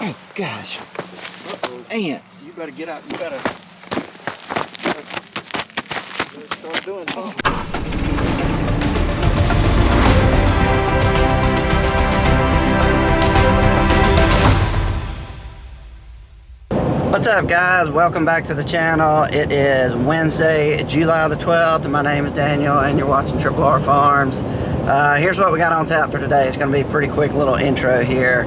Oh gosh. Ants. You better get out. You better start doing something. What's up, guys? Welcome back to the channel. It is Wednesday, July the 12th, and my name is Daniel, and you're watching Triple R Farms. Here's what we got on tap for today. It's going to be a pretty quick little intro here.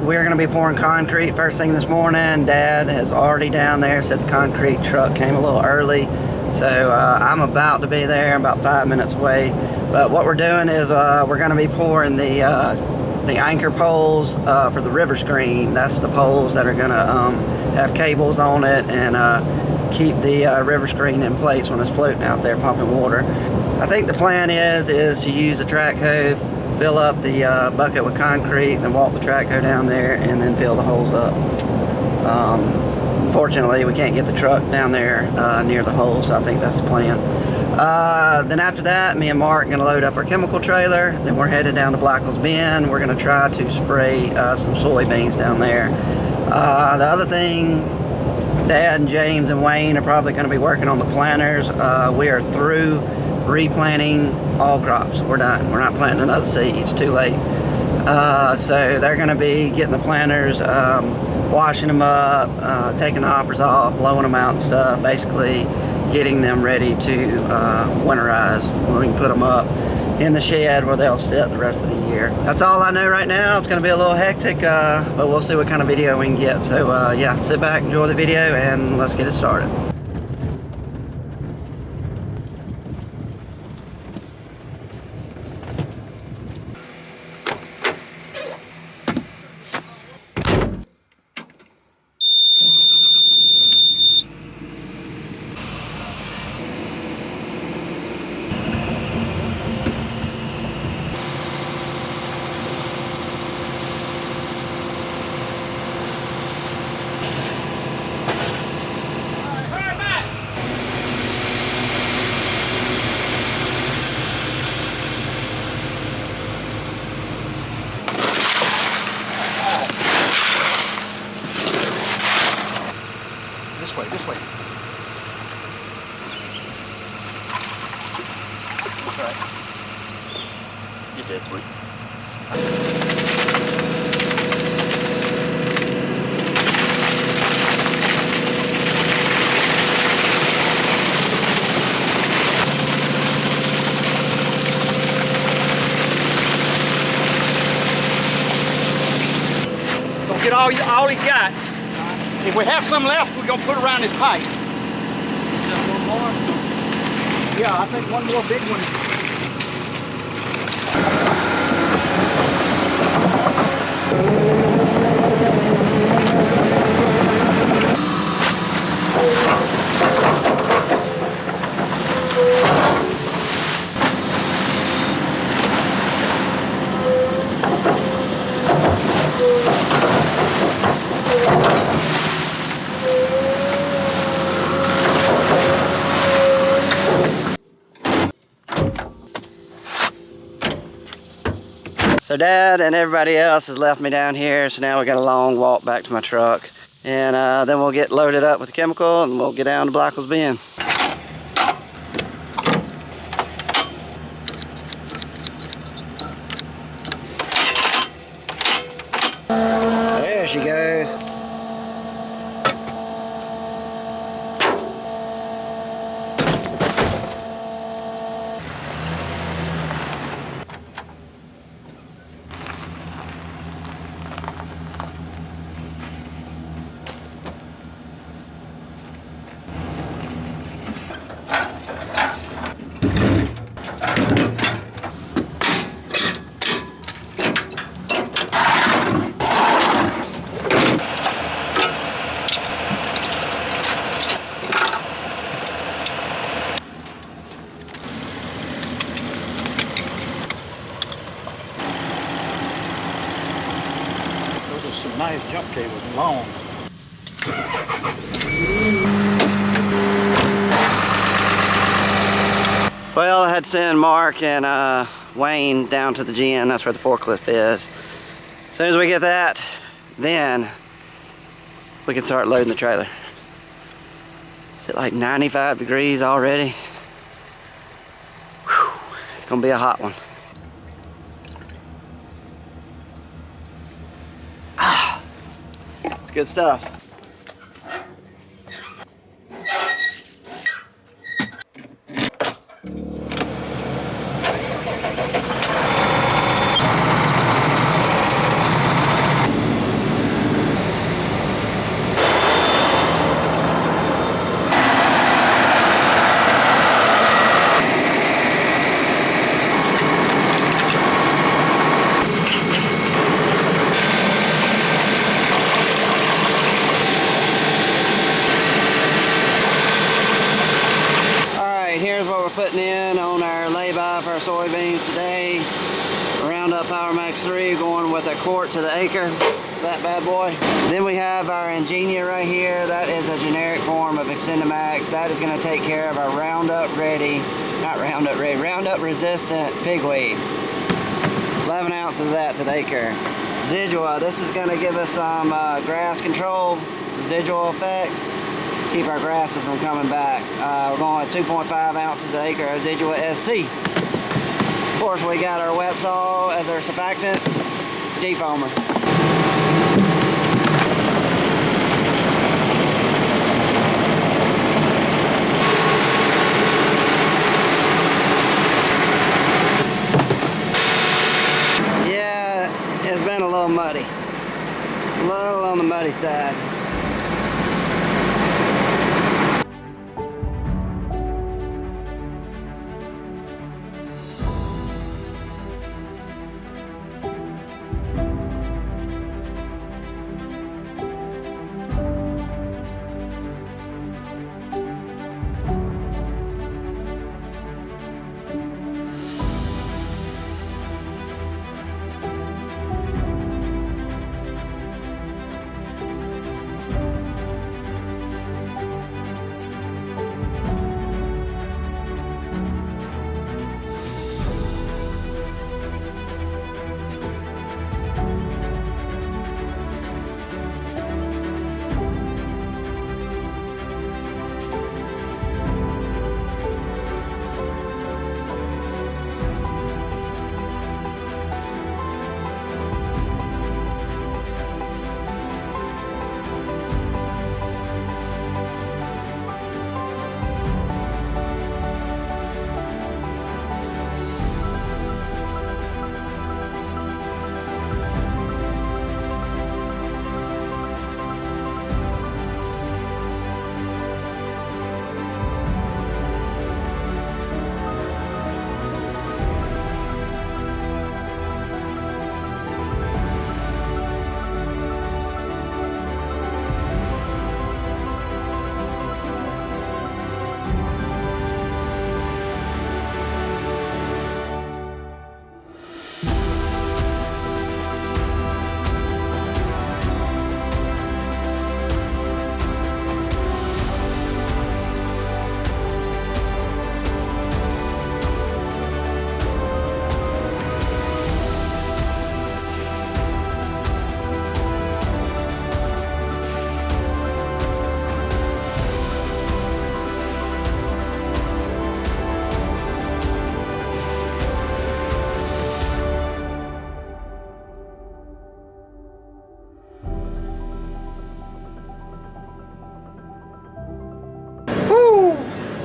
We're going to be pouring concrete first thing this morning. Dad is already down there, said the concrete truck came a little early. So I'm about to be there, about 5 minutes away. But what we're doing is we're going to be pouring the anchor poles for the river screen. That's the poles that are going to have cables on it and keep the river screen in place when it's floating out there pumping water. I think the plan is to use a track hoe, fill up the bucket with concrete, then walk the track hoe down there and then fill the holes up. Unfortunately, we can't get the truck down there near the hole, so I think that's the plan. Then after that, me and Mark are going to load up our chemical trailer. Then we're headed down to Blackwell's Bend. We're going to try to spray some soybeans down there. The other thing, Dad and James and Wayne are probably going to be working on the planters. We are through replanting all crops. We're done. We're not planting another seed. It's too late. So they're going to be getting the planters, washing them up, taking the hoppers off, blowing them out and stuff, basically getting them ready to winterize, where we can put them up in the shed where they'll sit the rest of the year. That's all I know right now. It's going to be a little hectic, but we'll see what kind of video we can get. So yeah, sit back, enjoy the video, and let's get it started. This way. Okay. Get that three. Don't get all he got. If we have some left, we're going to put around his pipe. Just one more? Yeah, I think one more big one. So Dad and everybody else has left me down here, so now we got a long walk back to my truck. And then we'll get loaded up with the chemical and we'll get down to Blackwell's Bend. There she goes. Some nice jump cables, long. Well, I had to send Mark and Wayne down to the gym. That's where the forklift is. As soon as we get that then we can start loading the trailer. Is it like 95 degrees already? Whew, it's gonna be a hot one. It's good stuff. Here's what we're putting in on our lay-by for our soybeans today. Roundup Power Max 3 going with a quart to the acre, that bad boy. Then we have our Ingenia right here. That is a generic form of Extendamax. That is going to take care of our Roundup resistant pigweed. 11 ounces of that to the acre. Residual, this is going to give us some grass control, residual effect. Keep our grasses from coming back. We're going with 2.5 ounces an acre residual SC. Of course, we got our wet saw as our surfactant, defoamer. Yeah, it's been a little muddy. A little on the muddy side.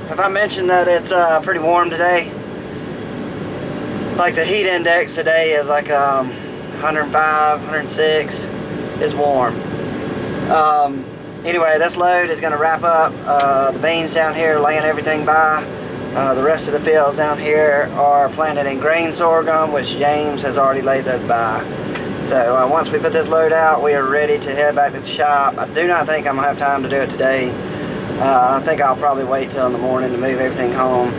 Have I mentioned that it's pretty warm today? Like the heat index today is like 105, 106. It's warm. Anyway, this load is going to wrap up the beans down here, laying everything by. The rest of the fields down here are planted in grain sorghum, which James has already laid those by. So once we put this load out, we are ready to head back to the shop. I do not think I'm going to have time to do it today. I think I'll probably wait till in the morning to move everything home.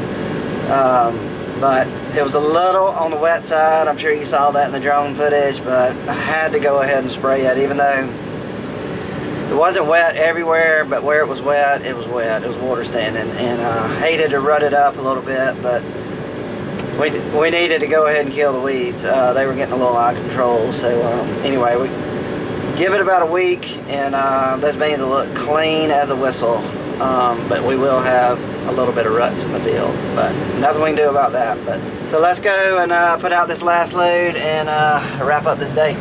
But it was a little on the wet side. I'm sure you saw that in the drone footage, but I had to go ahead and spray it, even though it wasn't wet everywhere, but where it was wet, it was wet. It was water standing, and I hated to rut it up a little bit, but we needed to go ahead and kill the weeds. They were getting a little out of control. So anyway, we Give it about a week, and those beans will look clean as a whistle. But we will have a little bit of ruts in the field, but nothing we can do about that. But so let's go and put out this last load and wrap up this day.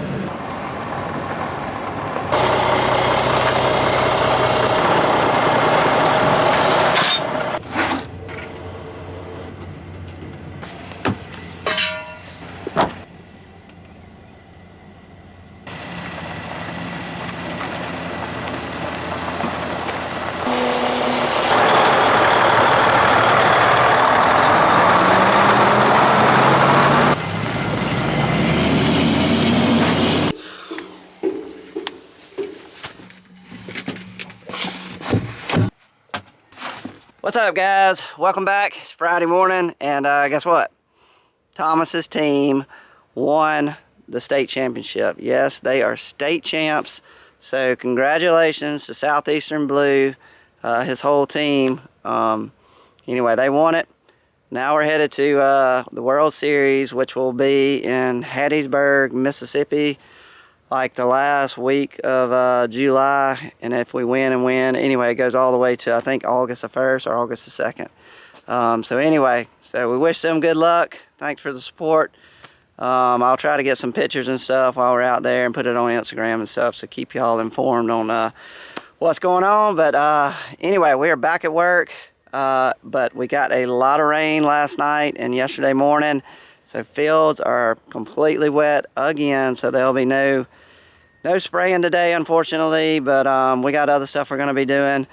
What's up, guys? Welcome back. It's Friday morning, and guess what? Thomas's team won the state championship. Yes, they are state champs. So congratulations to Southeastern Blue, his whole team. Anyway, they won it. Now we're headed to the World Series, which will be in Hattiesburg, Mississippi, like the last week of July. And if we win and win, anyway, it goes all the way to, I think, August the 1st or August the 2nd. So anyway, so we wish them good luck. Thanks for the support. I'll try to get some pictures and stuff while we're out there and put it on Instagram and stuff, so keep y'all informed on what's going on. But anyway, we are back at work, but we got a lot of rain last night and yesterday morning, so fields are completely wet again, so there'll be no spraying today, unfortunately, but we got other stuff we're going to be doing.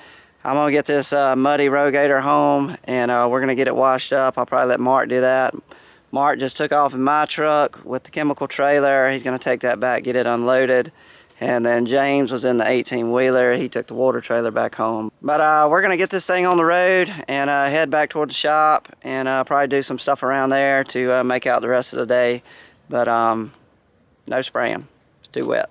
I'm going to get this muddy rogator home, and we're going to get it washed up. I'll probably let Mark do that. Mark just took off in my truck with the chemical trailer. He's going to take that back, get it unloaded. And then James was in the 18-wheeler. He took the water trailer back home. But we're going to get this thing on the road and head back toward the shop and probably do some stuff around there to make out the rest of the day. But no spraying. It's too wet.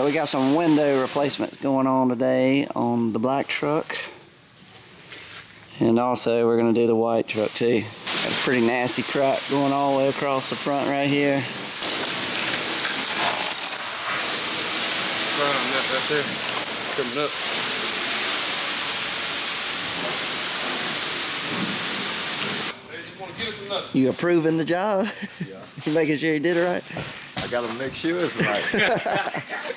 We got some window replacements going on today on the black truck, and also we're going to do the white truck too. Got a pretty nasty crack going all the way across the front right here. Right on that right there, coming up. Hey, you want to get us enough? You approving the job? Yeah. You making sure you did it right? I gotta make sure it's right.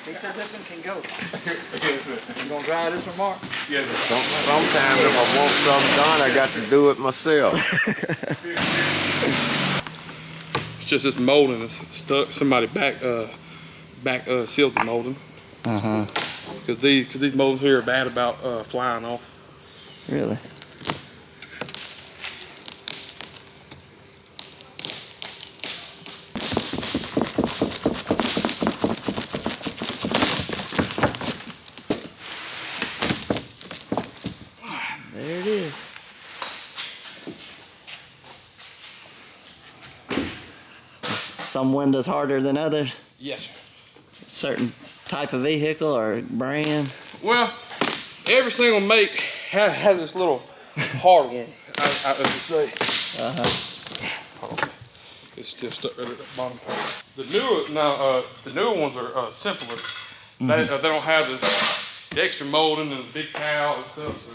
He said this one can go. You gonna drive this one, Mark? Yes, sir. Sometimes if I want something done, I got to do it myself. It's just this molding is stuck. Somebody back sealed the molding. Because these moldings here are bad about flying off. Really? There it is. Some windows harder than others. Yes, sir. Certain type of vehicle or brand. Well, every single make has this little hard one. I would say. Hold on. It's still stuck right at the bottom. The newer ones are simpler. They don't have the extra molding and the big cowl and stuff. So.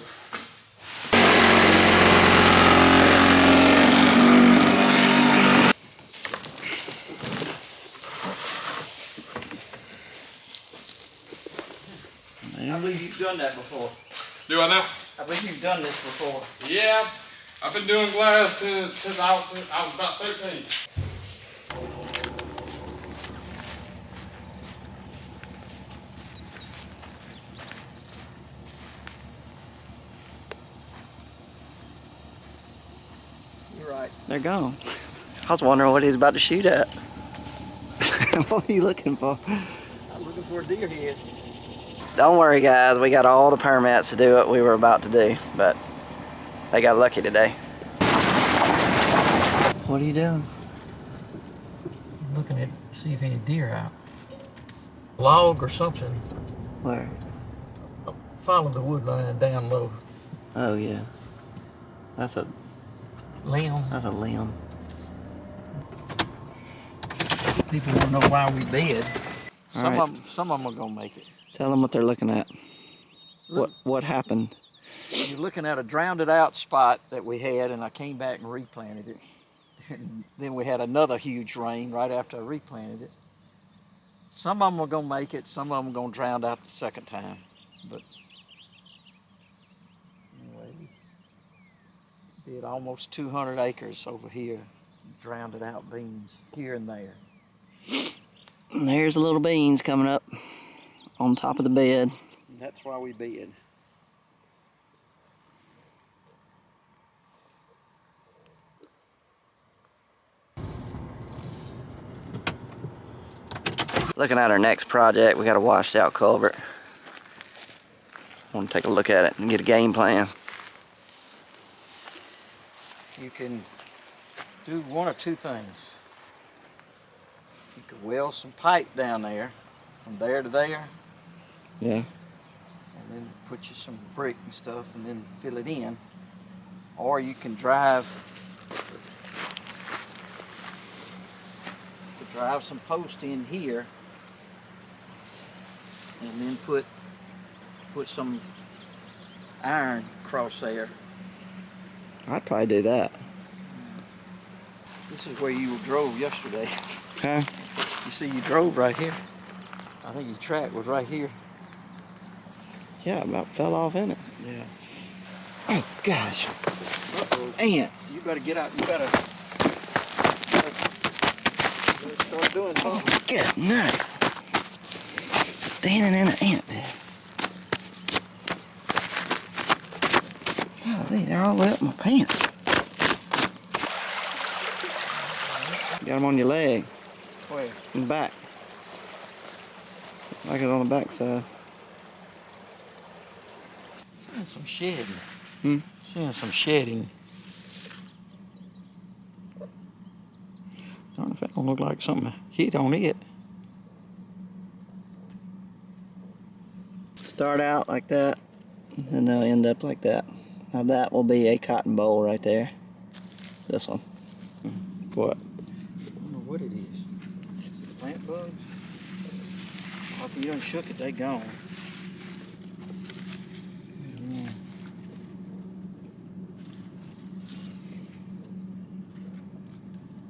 done that before. Do I now? I believe you've done this before. Yeah, I've been doing glass since I was about 13. You're right. They're gone. I was wondering what he's about to shoot at. What are you looking for? I'm looking for a deer head. Don't worry, guys. We got all the permits to do what we were about to do, but they got lucky today. What are you doing? I'm looking at see if any deer out. Log or something. Where? Follow the wood line down low. Oh yeah. That's a Limb. limb. People want to know why we bed. Some right. of them are gonna make it. Tell them what they're looking at. Look. What happened? You're looking at a drowned out spot that we had, and I came back and replanted it. And then we had another huge rain right after I replanted it. Some of them are gonna make it. Some of them are gonna drown out the second time. But anyway, we did almost 200 acres over here, drowned out beans here and there. And there's the little beans coming up on top of the bed. And that's why we bed. Looking at our next project, we got a washed out culvert. I want to take a look at it and get a game plan. You can do one or two things. You could weld some pipe down there, from there to there, Yeah. and then put you some brick and stuff and then fill it in. Or you can drive some post in here and then put some iron across there. I'd probably do that. This is where you drove yesterday. Huh? You see you drove right here. I think your track was right here. Yeah, I about fell off in it. Yeah. Oh, gosh. Uh-oh. Ant. You better get out. You better start doing something. Good night. Standing in an ant bed. Golly, they're all the way up my pants. Got them on your leg. Where? In the back. Like it's on the back side. Seeing some shedding. Hmm? Seeing some shedding. I don't know if that don't look like something hit on it. Start out like that, and then they'll end up like that. Now that will be a cotton boll right there. This one. What? I don't know what it is. Is it plant bugs? Or if you done shook it, they gone. Yeah.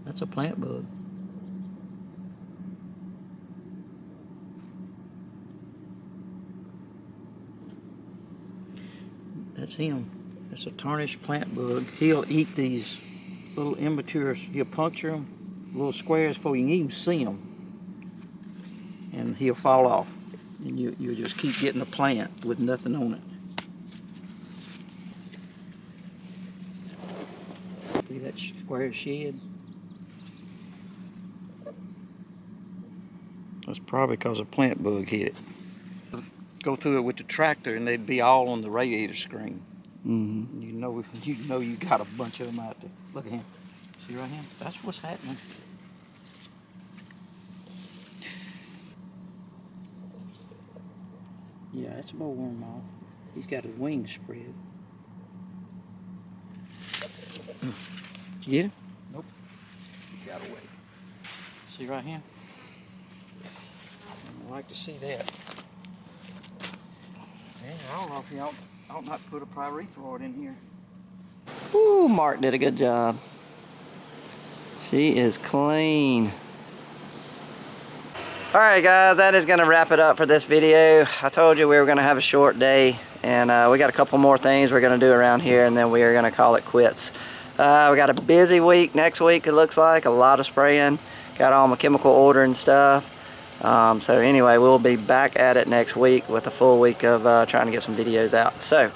That's a plant bug. That's him. That's a tarnished plant bug. He'll eat these little immature, he'll puncture them, little squares before you can even see them. And he'll fall off. And you'll just keep getting a plant with nothing on it. See that square shed? That's probably because a plant bug hit it. Go through it with the tractor and they'd be all on the radiator screen. Mm-hmm. You know you got a bunch of them out there. Look at him. See right here? That's what's happening. Yeah, that's bowworm off. He's got his wings spread. Yeah? Nope. He got away. See right here? I'd like to see that. Yeah, I don't know if you ought not put a pyrethroid in here. Ooh, Mark did a good job. She is clean. Alright guys, that is going to wrap it up for this video. I told you we were going to have a short day, and we got a couple more things we're going to do around here, and then we are going to call it quits. We got a busy week next week, it looks like. A lot of spraying. Got all my chemical order and stuff. So anyway, we'll be back at it next week with a full week of trying to get some videos out. So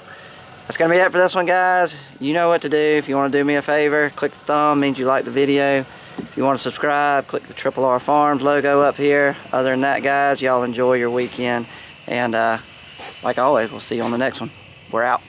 that's going to be it for this one, guys. You know what to do. If you want to do me a favor, click the thumb, means you like the video. If you want to subscribe, click the Triple R Farms logo up here. Other than that, guys, y'all enjoy your weekend. And like always, we'll see you on the next one. We're out.